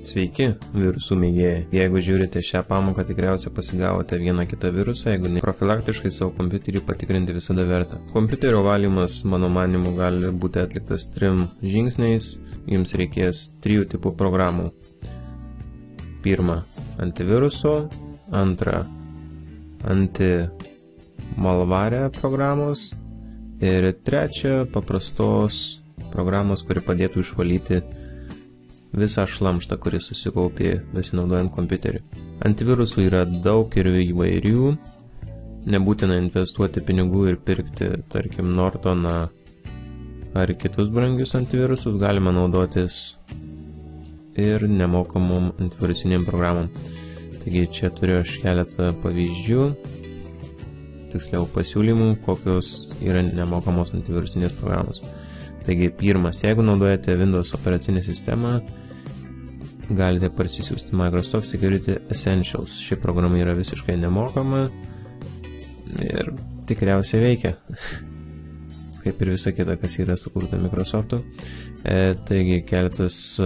Sveiki, virusų mėgėjai. Jeigu žiūrite šią pamoką, tikriausiai pasigavote vieną kitą virusą, jeigu ne, profilaktiškai savo kompiuterį patikrinti visada verta. Kompiuterio valymas, mano manimu, gali būti atliktas 3 žingsniais. Jums reikės 3 tipų programų. Pirma, antiviruso, antra, anti-malware programos ir trečia, paprastos programos, kuri padėtų išvalyti visą šlamštą, kuris susikaupė besinaudojant kompiuteriu. Antivirusų yra daug ir įvairių. Nebūtina investuoti pinigų ir pirkti, tarkim, Nortoną ar kitus brangius antivirusus. Galima naudotis ir nemokamom antivirusiniam programom. Taigi čia turiu aš keletą pavyzdžių, tiksliau pasiūlymų, kokios yra nemokamos antivirusinės programos. Taigi pirmas, jeigu naudojate Windows operacinę sistemą, galite parsisiųsti Microsoft Security Essentials. Ši programa yra visiškai nemokama ir tikriausiai veikia, kaip ir visa kita, kas yra sukurta Microsoftu. Taigi keletas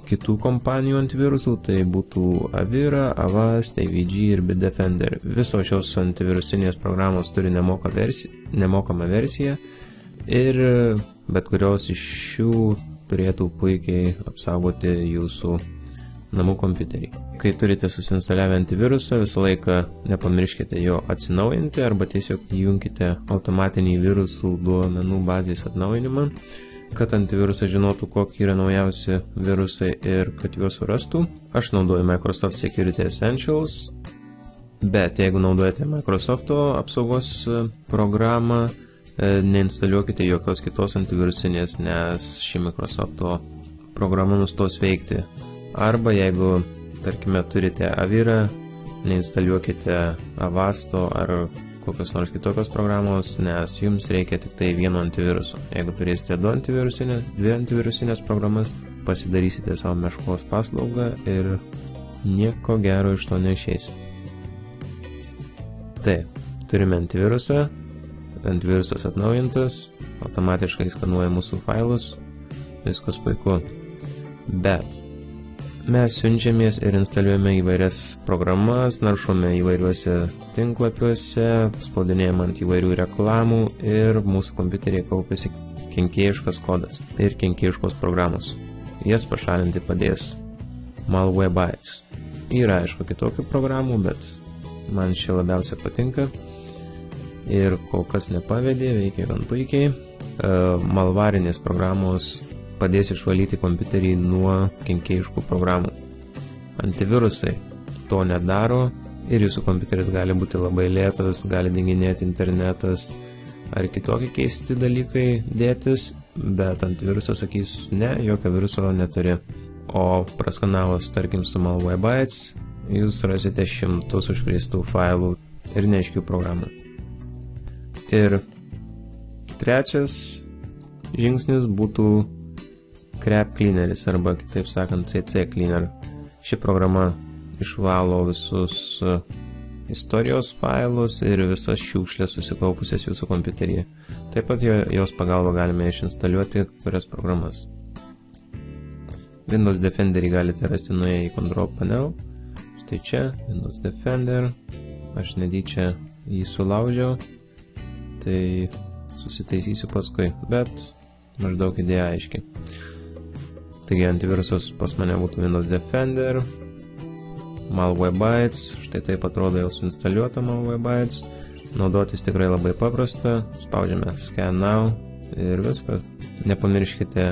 kitų kompanijų antivirusų, tai būtų Avira, Avast, AVG ir Bitdefender. Visos šios antivirusinės programos turi nemokamą versiją ir bet kurios iš šių turėtų puikiai apsaugoti jūsų namų kompiuterį. Kai turite susinstaliavę antivirusą, visą laiką nepamirškite jo atsinaujinti arba tiesiog įjunkite automatinį virusų duomenų bazės atnaujinimą, kad antivirusas žinotų, kokie yra naujausi virusai ir kad juos surastų. Aš naudoju Microsoft Security Essentials, bet jeigu naudojate Microsofto apsaugos programą, neinstaliuokite jokios kitos antivirusinės, nes ši Microsofto programa nustos veikti. Arba jeigu, tarkime, turite Avira, neinstaliuokite Avasto ar kokios nors kitokios programos, nes jums reikia tik tai vieno antiviruso. Jeigu turėsite 2 antivirusinės programas, pasidarysite savo meškos paslaugą ir nieko gero iš to neišeis. Tai, turime antivirusą. Antivirusas atnaujintas, automatiškai skanuoja mūsų failus, viskas puiku. Bet mes siunčiamės ir instaliuojame įvairias programas, naršome įvairiuose tinklapiuose, spaudinėjame ant įvairių reklamų ir mūsų kompiuterėje kaupiasi kenkėjiškas kodas ir kenkėjiškos programos. Jas pašalinti padės Malwarebytes. Yra aišku kitokių programų, bet man ši labiausiai patinka. Ir kol kas nepavedė, veikia gan puikiai. Malvarinės programos padės išvalyti kompiuterį nuo kenkėjiškų programų. Antivirusai to nedaro ir jūsų kompiuteris gali būti labai lėtas, gali dinginėti internetas ar kitokie keisti dalykai dėtis, bet antivirusas sakys, ne, jokio viruso neturi. O praskanavus, tarkim, su Malwarebytes, jūs rasite 100 užkrėstų failų ir neaiškių programų. Ir trečias žingsnis būtų Crap Cleaneris arba kitaip sakant CC Cleaner. Ši programa išvalo visus istorijos failus ir visas šiukšlės susikaupusias jūsų kompiuteryje. Taip pat jos pagalba galime išinstaliuoti kurias programas. Windows Defenderį galite rasti nuėję į Control Panel. Štai čia Windows Defender. Aš netyčia jį sulaužiau. Tai susitaisysiu paskui, bet maždaug idėja aiški. Taigi antivirusas pas mane būtų Windows Defender, Malwarebytes, štai taip atrodo jau suinstaliuota Malwarebytes. Naudotis tikrai labai paprasta, spaudžiame Scan Now ir viskas. Nepamirškite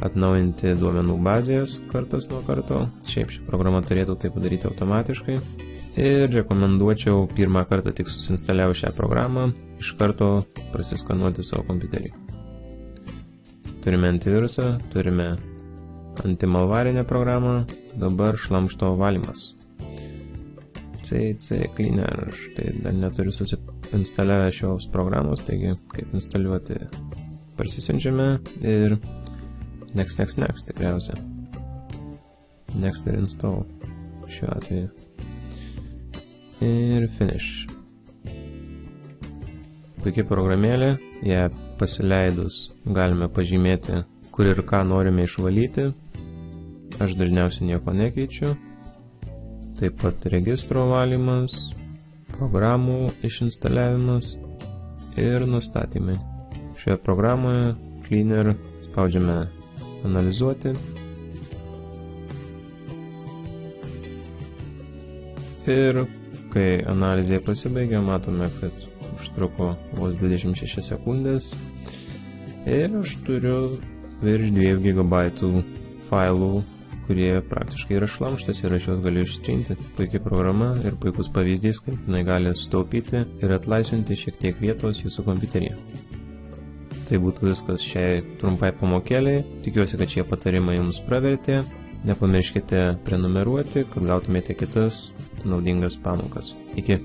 atnaujinti duomenų bazės kartas nuo karto, šiaip ši programa turėtų tai padaryti automatiškai. Ir rekomenduočiau pirmą kartą tik susinstaliavus šią programą iš karto prasiskanuoti savo kompiuterį. Turime antivirusą, turime antimalvarinę programą, dabar šlamšto valymas. CC Cleaner, štai dar neturiu susinstaliavę šios programos, taigi kaip instaliuoti parsisiunčiame ir next tikriausiai. Next ir install šiuo atveju. Ir finish. Puikiai programėlė, ją pasileidus galime pažymėti, kur ir ką norime išvalyti. aš dažniausiai nieko nekeičiu. Taip pat registro valymas, programų išinstaliavimas ir nustatymai. Šioje programoje Cleaner spaudžiame analizuoti. Ir kai analizė pasibaigia, matome, kad užtruko vos 26 sekundės. Ir aš turiu virš 2 GB failų, kurie praktiškai yra šlamštas ir aš juos galiu ištrinti. Puikiai programa ir puikus pavyzdys, kaip jinai gali sutaupyti ir atlaisvinti šiek tiek vietos jūsų kompiuteryje. Tai būtų viskas šiai trumpai pamokėliai. Tikiuosi, kad šie patarimai jums pravertė. Nepamirškite prenumeruoti, kad gautumėte kitas naudingas pamokas. Iki.